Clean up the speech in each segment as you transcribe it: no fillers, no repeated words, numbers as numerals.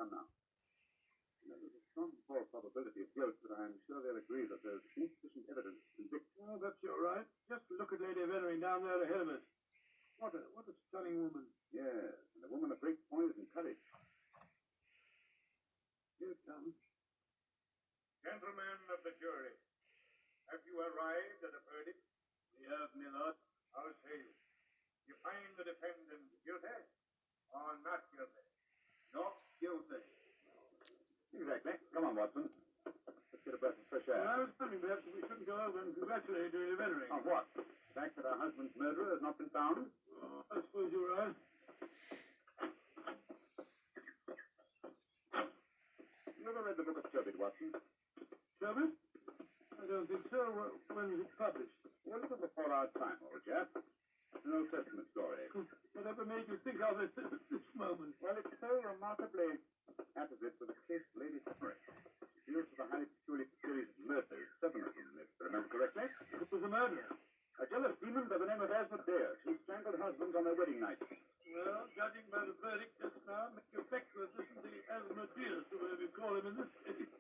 come now. There's a strong probability of guilt, but I'm sure they'll agree that there's insufficient evidence to convict. Oh, perhaps you're right. Just look at Lady Veneering down there ahead of us. What a stunning woman. Yes, and a woman of great poise and courage. Here it comes. Gentlemen of the jury, have you arrived at a verdict? We have, my lord. How say you? You find the defendant guilty or not guilty? Not guilty. Exactly. Come on, Watson. Let's get a breath of fresh air. Well, I was wondering perhaps we shouldn't go over and congratulate Lady Veneering. On what? The fact that her husband's murderer has not been found? Oh, I suppose you're right. You ever read the book of Tobit, Watson? Tobit? I don't think so. When was it published? Well, a little before our time, old chap. It's an Old Testament story. Whatever made you think of it at this moment? Well, it's so remarkably apposite to the case of Lady Veneering. It deals with a highly peculiar series of murders, 7 of them, if I remember correctly. It was a murder. A jealous demon by the name of Asmodeus, who strangled husbands on their wedding night. Well, judging by the verdict just now, Mr. Beckworth isn't the Asmodeus, or whatever you call him in this case.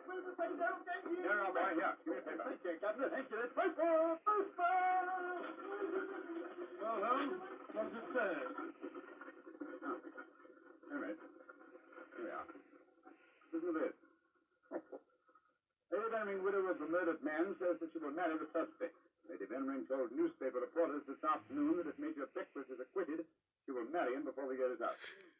Here, our boy, here. Give me a paper. Thank you, Governor. Thank you. Paper! Well, Holmes, what does it say? All right. Here we are. Listen to this. Lady Veneering, widow of the murdered man, says that she will marry the suspect. Lady Veneering told newspaper reporters this afternoon that if Major Beckworth is acquitted, she will marry him before the year is out.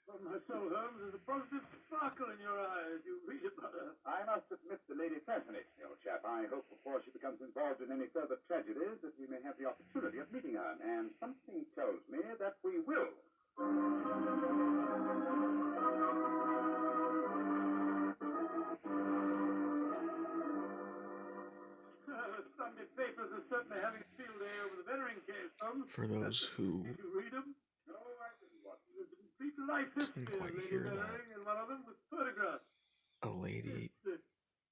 Oh, my soul, Holmes, there's a positive sparkle in your eyes. You read about her. I must admit the lady fascinates me, old chap. I hope before she becomes involved in any further tragedies that we may have the opportunity of meeting her, and something tells me that we will. The Sunday papers are certainly having a field day over the Veneering case, Holmes. For those who Did you read them? No, I didn't watch it. There's a complete life history of quite Lady hear that. Veneering, and one of them with photographs. a lady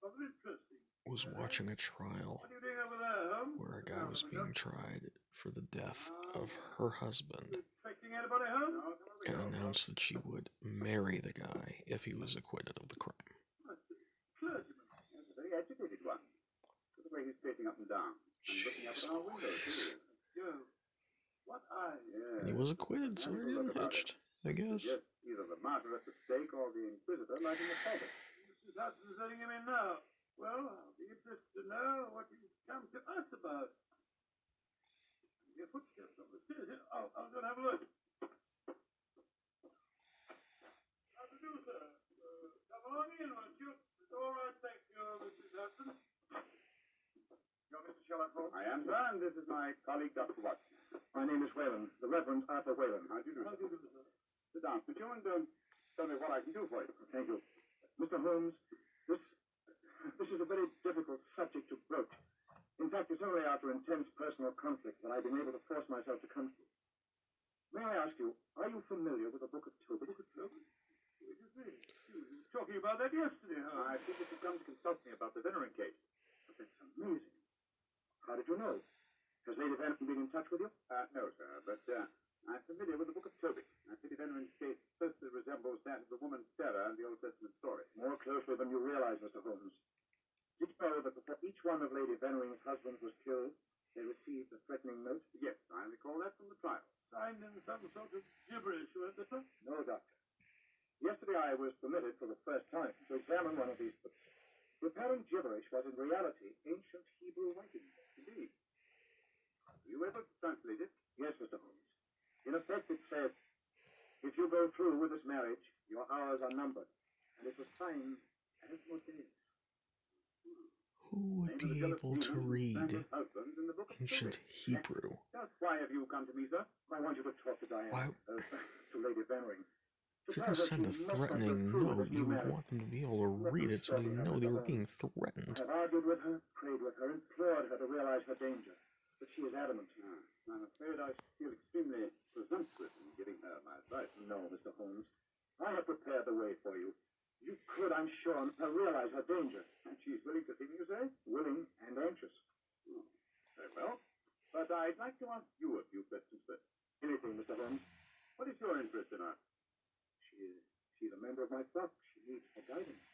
Rather interesting. was watching a trial What are you doing over there, Holmes? where a guy was being tried for the death of her husband You expecting anybody home? and announced that she would marry the guy if he was acquitted of the crime. Clergyman. That's a very agitated one. Look at the way he's pacing up and down. And looking up at our windows, too. Joe. What eyes? Yeah. He was acquitted, so he didn't hitched, I guess. Yes, either the martyr at the stake or the inquisitor lighting the faggot. Mrs. Hudson's letting him in now. Well, I'll be interested to know what he's come to us about. Your footsteps on the stairs here. I'll go and have a look. How to do, sir? Come on in, won't you? It's all right, thank you, Mrs. Hudson. You're Mr. Sherlock Holmes? I am, sir, and this is my colleague, Dr. Watson. My name is Whalen, the Reverend Arthur Whalen. How do you do, How sir? do you do, sir? Sit down, would you, and tell me what I can do for you. Thank you. Mr. Holmes, this is a very difficult subject to broach. In fact, it's only after intense personal conflict that I've been able to force myself to come to you. May I ask you, are you familiar with the Book of Tobit? What is this? You were talking about that yesterday, huh? I think that you've come to consult me about the Veneering case. But that's amazing. How did you know? Has Lady Veneering been in touch with you? No, sir, but I'm familiar with the Book of Tobit. I think Venering's case closely resembles that of the woman Sarah in the Old Testament story. More closely than you realize, Mr. Holmes. Did you know that before each one of Lady Venering's husbands was killed, they received a threatening note? Yes, I recall that from the trial. Signed in some sort of gibberish, weren't they, sir? No, Doctor. Yesterday I was permitted for the first time to examine one of these books. The apparent gibberish was in reality ancient Hebrew writing. Indeed. Were you able to translate it? Yes, Mr. Holmes. In effect, it says, if you go through with this marriage, your hours are numbered. And it was signed Asmodeus. Who would be able to read ancient Hebrew? Just why have you come to me, sir? I want you to talk to Diana, Why? To Lady Veneering. If you're going to send a threatening note, you would want them to be able to read it so they know they were being threatened. I've argued with her, prayed with her, implored her to realize her danger. But she is adamant. I'm afraid I feel extremely presumptuous in giving her my advice. No, Mr. Holmes. I have prepared the way for you. You could, I'm sure, realize her danger. And she's willing to see me, you say? Willing and anxious. Very well. But I'd like to ask you a few questions first. Anything, Mr. Mr. Holmes. What is your interest in her? She's a member of my flock. She needs her guidance.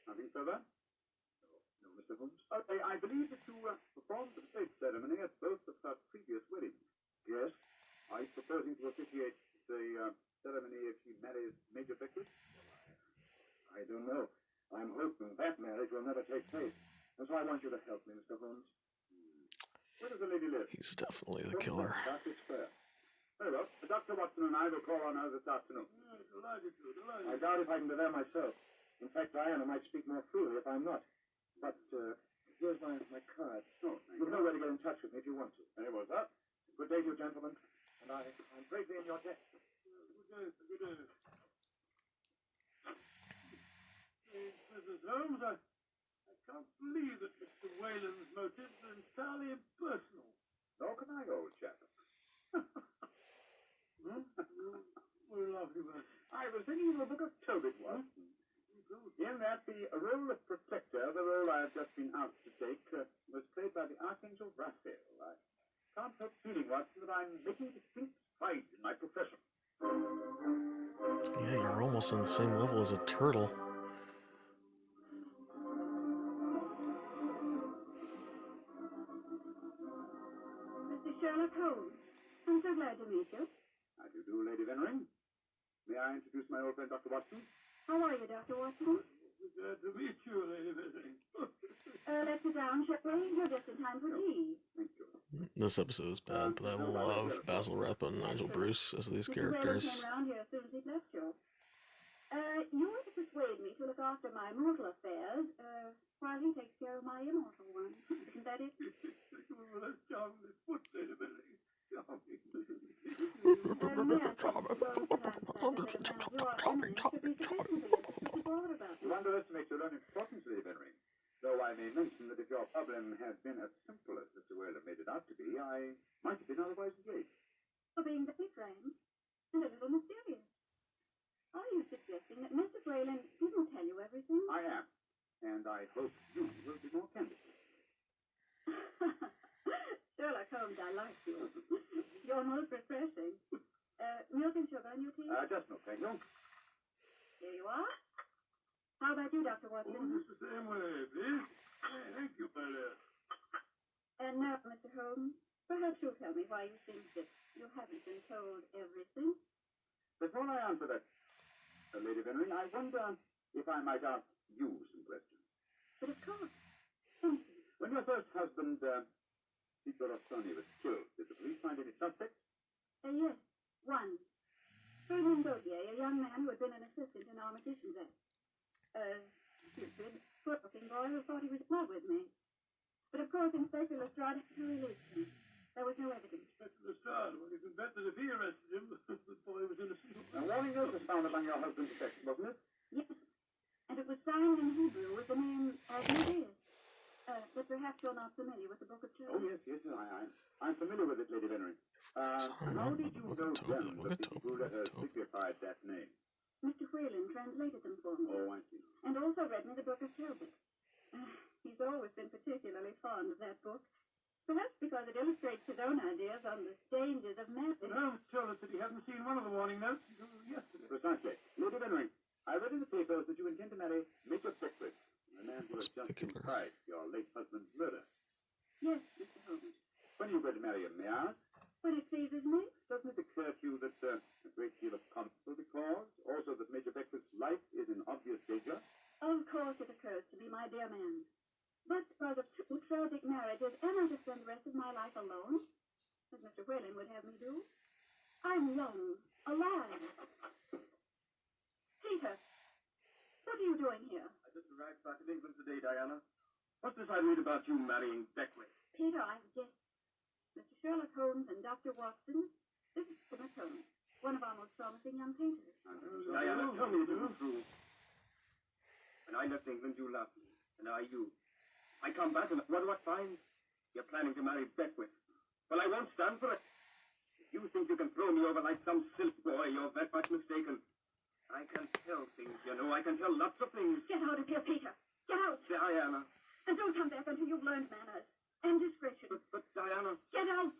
Nothing further? No, Mr. Holmes? I believe that you performed the state ceremony at both of her previous weddings. Yes. Are you proposing to officiate the ceremony if she marries Major Beckford? I don't know. I'm hoping that marriage will never take place. And so I want you to help me, Mr. Holmes. Where does the lady live? He's definitely the killer. Darcy Square. Very well. Dr. Watson and I will call on her this afternoon. Delighted to, delighted. I doubt if I can be there myself. In fact, Diana might speak more freely if I'm not. But here's my card. Oh, thank You know where to get in touch with me if you want to. Very well, sir. Good day to you, gentlemen. And I'm greatly in your debt. Good day. Mrs. Holmes, I can't believe that Mr. Whalen's motives are entirely impersonal. Nor can I, old chap. Huh? What a lovely word. I was thinking of a book of Tobit once. In that, the role of protector, the role I have just been asked to take, was played by the Archangel Raphael. I can't help feeling, Watson, that I'm making distinct strides in my profession. Yeah, you're almost on the same level as a turtle. Mr. Sherlock Holmes, I'm so glad to meet you. How do you do, Lady Vennering? May I introduce my old friend, Dr. Watson? How are you, Dr. Watson? Glad to meet you, Lady Vennering. Let's sit down, shall we? You're just in time for tea. Thank you. This episode is bad, but I love Basil Rathbone and Nigel Bruce as these Mr. characters. Whalen came round here as soon as he'd left you. You were to persuade me to look after my mortal affairs, while he takes care of my immortal ones. Isn't that it? Well, that's charmingly put, Lady Vennering. Charming. May I suggest that your eminence should be sufficiently forward about You me. underestimate your own importance, Lady Vennering. Though I may mention that if your problem had been as simple as Mr. Whalen made it out to be, I might have been otherwise engaged. For being very frank and a little mysterious. Are you suggesting that Mr. Whalen didn't tell you everything? I am. And I hope you will be more candid. Sherlock Holmes, I like you. You're most refreshing. Milk and sugar in your tea? Just no, thank you. Here you are. How about you, Dr. Watson? Oh, just the same way, please. Hey, thank you, my dear. And now, Mr. Holmes, perhaps you'll tell me why you think that you haven't been told everything. Before I answer that, Lady Vennering, I wonder if I might ask you some questions. But of course. Thank you. When your first husband, Tito Rossoni, was killed, did the police find any suspects? Yes, one. Ferdinand Gautier, a young man who had been an assistant in our magician's act. Stupid, good-looking boy who thought he was in love with me. But of course, Inspector Lestrade had to release him. There was no evidence. Inspector Lestrade, well, you can bet that if he arrested him, the boy was innocent. A warning note was found among your husband's effects, wasn't it? Yes, and it was signed in Hebrew with the name Asmodeus. But perhaps you're not familiar with the Book of Job. Oh, yes, I'm familiar with it, Lady Vennering. How did you know then that the Hebrew letters signified that name? Mr. Whalen translated them for me. Oh, I see. And also read me the Book of Tobit. He's always been particularly fond of that book. Perhaps because it illustrates his own ideas on the dangers of magic. But Holmes told us that he hadn't seen one of the warning notes until yesterday. Precisely. Lady Vennering, I read in the papers that you intend to marry Major Beckford, the man who has just been tried for your late husband's murder. Yes, Mr. Holmes. When are you going to marry him, may I ask? When it pleases me. Doesn't it occur to you that a great deal of conflict will be caused? Also that Major Beckford's life is in obvious danger? Of course it occurs to me, my dear man. But because of two tragic marriages, am I to spend the rest of my life alone? As Mr. Whalen would have me do? I'm young, alive. Peter, what are you doing here? I just arrived back in England today, Diana. What's this I read about you marrying Beckwith? Peter, I've guessed. Mr. Sherlock Holmes and Dr. Watson, this is Plymouth Holmes, one of our most promising young painters. Diana, tell me the truth. When I left England, you loved me, and I you. I come back, and what do I find? You're planning to marry Beckwith. Well, I won't stand for it. If you think you can throw me over like some silk boy, you're very much mistaken. I can tell things, you know. I can tell lots of things. Get out of here, Peter. Get out. Diana. And don't come back until you've learned manners and discretion. But Diana. Get out.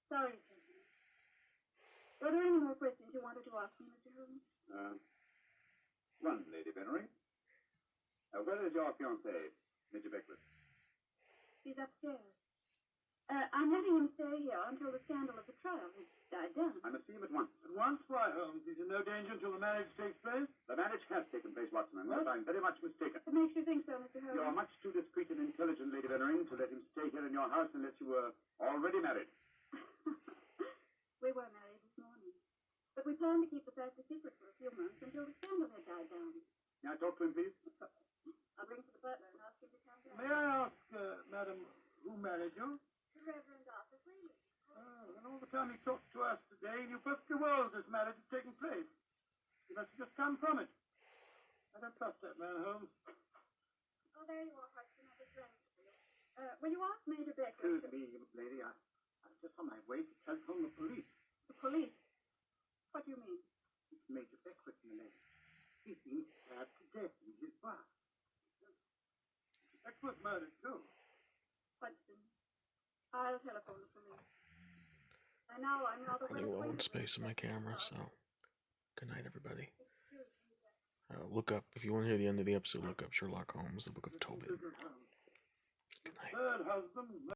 Sorry, gentlemen. Were there any more questions you wanted to ask me, Mr. Holmes? One, Lady Venery. Where is your fiancée, Major Beckwith? He's upstairs. I'm letting him stay here until the scandal of the trial has died down. I must see him at once. At once, why, Holmes? He's in no danger until the marriage takes place? The marriage has taken place, Watson, unless I'm very much mistaken. What makes you think so, Mr. Holmes? You are much too discreet and intelligent, Lady Venery, to let him stay here in your house unless you were already married. We were married this morning. But we planned to keep the fact a secret for a few months until the scandal had died down. May I talk to him, please? I'll ring for the butler and ask him to come down. May I ask, madam, who married you? The Reverend Arthur Freeman. Oh, and all the time he talked to us today, he knew perfectly well this marriage had taken place. He must have just come from it. I don't trust that man, Holmes. Oh, there you are, Hudson. I was ready for you. Will you ask Major Beckwith? Excuse me, lady. I was just on my way to telephone the police. The police? What do you mean? It's Major Beckwith, my lady. He's been stabbed to death in his bar. Beckwith murdered, too. Hudson, I'll telephone the police. I know I'm rather Running low on space in my camera, so good night, everybody. Look up, if you want to hear the end of the episode, look up Sherlock Holmes, the Book of Tobit. Good night. Third husband.